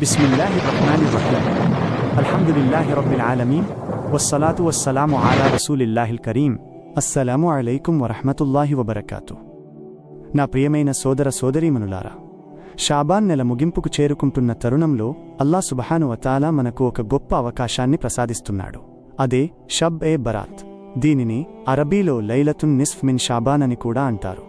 బిస్మిల్లాహిర్రహ్మానిర్రహీం. అల్హమ్దులిల్లాహి రబ్బిల్ ఆలమీన్. వస్సలాతు వస్సలాము అలా రసూలిల్లాహిల్ కరీం. అస్సలాము అలైకుం వరహ్మతుల్లాహి వబరకాతుహ్. నా ప్రియమైన సోదర సోదరీమణులారా, షాబాన్ నెల ముగింపుకు చేరుకుంటున్న తరుణంలో అల్లాహ్ సుబ్హానహు వ తఆలా మనకు ఒక గొప్ప అవకాశాన్ని ప్రసాదిస్తున్నాడు. అదే షబ్ ఏ బరాత్. దీనిని అరబీలో లైలతున్ నిస్ఫ్ మిన్ షాబాన్ అని కూడా అంటారు.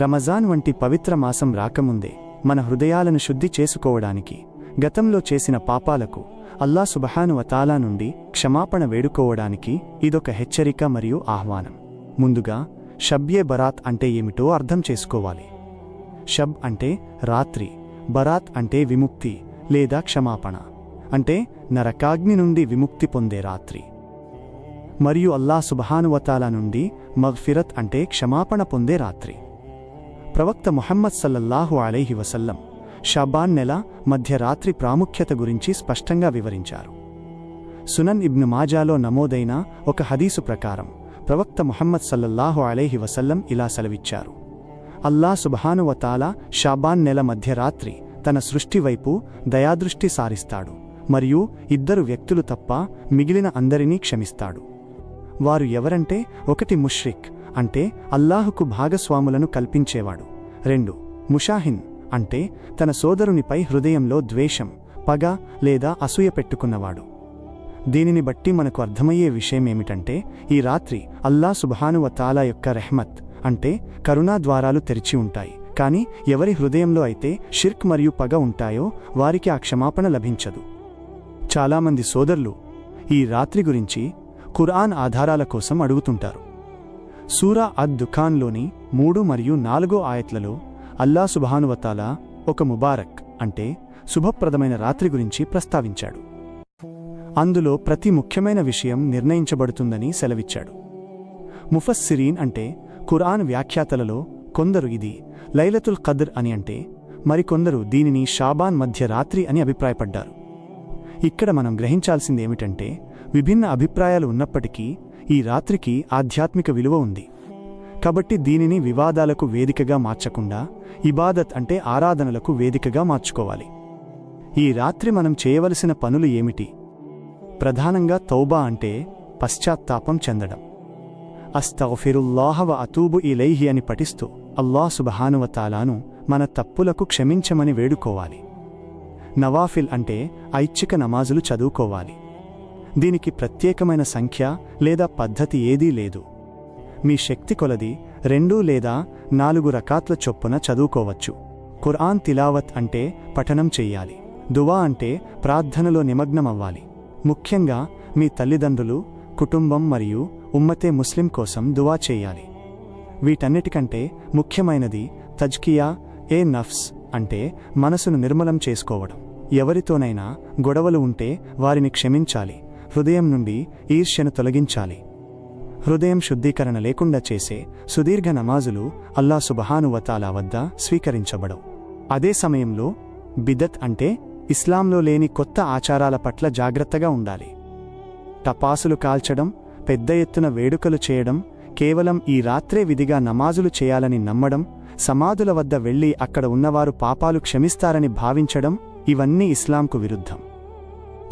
రమజాన్ వంటి పవిత్ర మాసం రాకముందే మన హృదయాలను శుద్ధి చేసుకోవడానికి, గతంలో చేసిన పాపాలకు అల్లాహ్ సుబ్హానహు వ తఆలా నుండి క్షమాపణ వేడుకోవడానికి ఇదొక హెచ్చరిక మరియు ఆహ్వానం. ముందుగా షబ్ ఏ బరాత్ అంటే ఏమిటో అర్థం చేసుకోవాలి. షబ్ అంటే రాత్రి, బరాత్ అంటే విముక్తి లేదా క్షమాపణ, అంటే నరకాగ్ని నుండి విముక్తి పొందే రాత్రి. మరియు అల్లాహ్ సుబ్హానహు వ తఆలా నుండి మగ్ఫిరత్ అంటే క్షమాపణ పొందే రాత్రి. ప్రవక్త ముహమ్మద్ సల్లల్లాహు అలైహి వసల్లం షాబాన్ నెల మధ్యరాత్రి ప్రాముఖ్యత గురించి స్పష్టంగా వివరించారు. సునన్ ఇబ్ను మాజాలో నమోదైన ఒక హదీసు ప్రకారం ప్రవక్త ముహమ్మద్ సల్లల్లాహు అలైహి వసల్లం ఇలా సెలవిచ్చారు: అల్లాహ్ సుబ్హానహు వ తఆలా షాబాన్ నెల మధ్యరాత్రి తన సృష్టి వైపు దయాదృష్టి సారిస్తాడు మరియు 2 వ్యక్తులు తప్ప మిగిలిన అందరినీ క్షమిస్తాడు. వారు ఎవరంటే, 1 ముష్రిక్ అంటే అల్లాహుకు భాగస్వాములను కల్పించేవాడు. 2 ముషాహిన్ అంటే తన సోదరునిపై హృదయంలో ద్వేషం, పగ లేదా అసూయ పెట్టుకున్నవాడు. దీనిని బట్టి మనకు అర్థమయ్యే విషయమేమిటంటే, ఈ రాత్రి అల్లాహ్ సుబ్హానహు వ తఆలా యొక్క రెహ్మత్ అంటే కరుణా ద్వారాలు తెరిచి ఉంటాయి. కానీ ఎవరి హృదయంలో అయితే షిర్క్ మరియు పగ ఉంటాయో వారికి ఆ క్షమాపణ లభించదు. చాలామంది సోదరులు ఈ రాత్రి గురించి ఖురాన్ ఆధారాల కోసం అడుగుతుంటారు. సూరా అద్-దుఖాన్లోని 3 మరియు 4 ఆయత్లలో అల్లాహ్ సుబ్హానహు వ తఆలా ఒక ముబారక్ అంటే శుభప్రదమైన రాత్రి గురించి ప్రస్తావించాడు. అందులో ప్రతి ముఖ్యమైన విషయం నిర్ణయించబడుతుందని సెలవిచ్చాడు. ముఫస్సిరీన్ అంటే ఖురాన్ వ్యాఖ్యాతలలో కొందరు ఇది లైలతుల్ ఖద్ర్ అని అంటే, మరికొందరు దీనిని షాబాన్ మధ్య రాత్రి అని అభిప్రాయపడ్డారు. ఇక్కడ మనం గ్రహించాల్సిందేమిటంటే, విభిన్న అభిప్రాయాలు ఉన్నప్పటికీ ఈ రాత్రికి ఆధ్యాత్మిక విలువ ఉంది. కాబట్టి దీనిని వివాదాలకు వేదికగా మార్చకుండా ఇబాదత్ అంటే ఆరాధనలకు వేదికగా మార్చుకోవాలి. ఈ రాత్రి మనం చేయవలసిన పనులు ఏమిటి? ప్రధానంగా తౌబా అంటే పశ్చాత్తాపం చెందడం. అస్తగ్ఫిరుల్లాహ వ అతూబు ఇలైహి అని పఠిస్తూ అల్లాహ్ సుబ్హానహు వ తఆలాను మన తప్పులకు క్షమించమని వేడుకోవాలి. నవాఫిల్ అంటే ఐచ్ఛిక నమాజులు చదువుకోవాలి. దీనికి ప్రత్యేకమైన సంఖ్య లేదా పద్ధతి ఏదీ లేదు. మీ శక్తి కొలది 2 లేదా 4 రకాత్ల చొప్పున చదువుకోవచ్చు. ఖురాన్ తిలావత్ అంటే పఠనం చెయ్యాలి. దువా అంటే ప్రార్థనలో నిమగ్నమవ్వాలి. ముఖ్యంగా మీ తల్లిదండ్రులు, కుటుంబం మరియు ఉమ్మతే ముస్లిం కోసం దువా చేయాలి. వీటన్నిటికంటే ముఖ్యమైనది తజ్కియా ఏ నఫ్స్ అంటే మనసును నిర్మలం చేసుకోవడం. ఎవరితోనైనా గొడవలు ఉంటే వారిని క్షమించాలి. హృదయం నుండి ఈర్ష్యను తొలగించాలి. హృదయం శుద్ధీకరణ లేకుండా చేసే సుదీర్ఘ నమాజులు అల్లాహ్ సుబ్హానహు వ తఆలా వద్ద స్వీకరించబడవు. అదే సమయంలో బిదత్ అంటే ఇస్లాంలో లేని కొత్త ఆచారాల పట్ల జాగ్రత్తగా ఉండాలి. టపాసులు కాల్చడం, పెద్ద ఎత్తున వేడుకలు చేయడం, కేవలం ఈ రాత్రే విధిగా నమాజులు చేయాలని నమ్మడం, సమాధుల వద్ద వెళ్లి అక్కడ ఉన్నవారు పాపాలు క్షమిస్తారని భావించడం, ఇవన్నీ ఇస్లాంకు విరుద్ధం.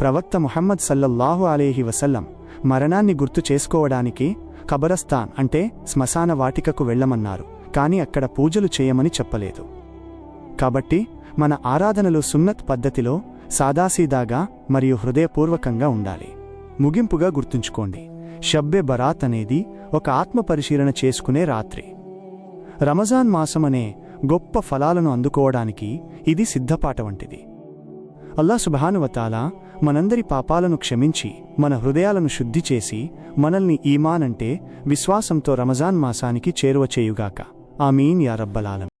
ప్రవక్త ముహమ్మద్ సల్లల్లాహు అలైహి వసల్లం మరణాన్ని గుర్తు చేసుకోవడానికి ఖబరస్థాన్ అంటే శ్మశాన వాటికకు వెళ్లమన్నారు, కానీ అక్కడ పూజలు చేయమని చెప్పలేదు. కాబట్టి మన ఆరాధనలు సున్నత్ పద్ధతిలో సాదాసీదాగా మరియు హృదయపూర్వకంగా ఉండాలి. ముగింపుగా గుర్తుంచుకోండి, షబ్బే బరాత్ అనేది ఒక ఆత్మపరిశీలన చేసుకునే రాత్రి. రమజాన్ మాసమనే గొప్ప ఫలాలను అందుకోవడానికి ఇది సిద్ధపాట వంటిది. అల్లాహ్ సుబ్హానహు వ తఆలా మనందరి పాపాలను క్షమించి మన హృదయాలను శుద్ధి చేసి మనల్ని ఈమాన్ అంటే విశ్వాసంతో రమజాన్ మాసానికి చేరువ చేయుగాక. ఆమీన్ యా రబ్బల్ ఆలమీన్.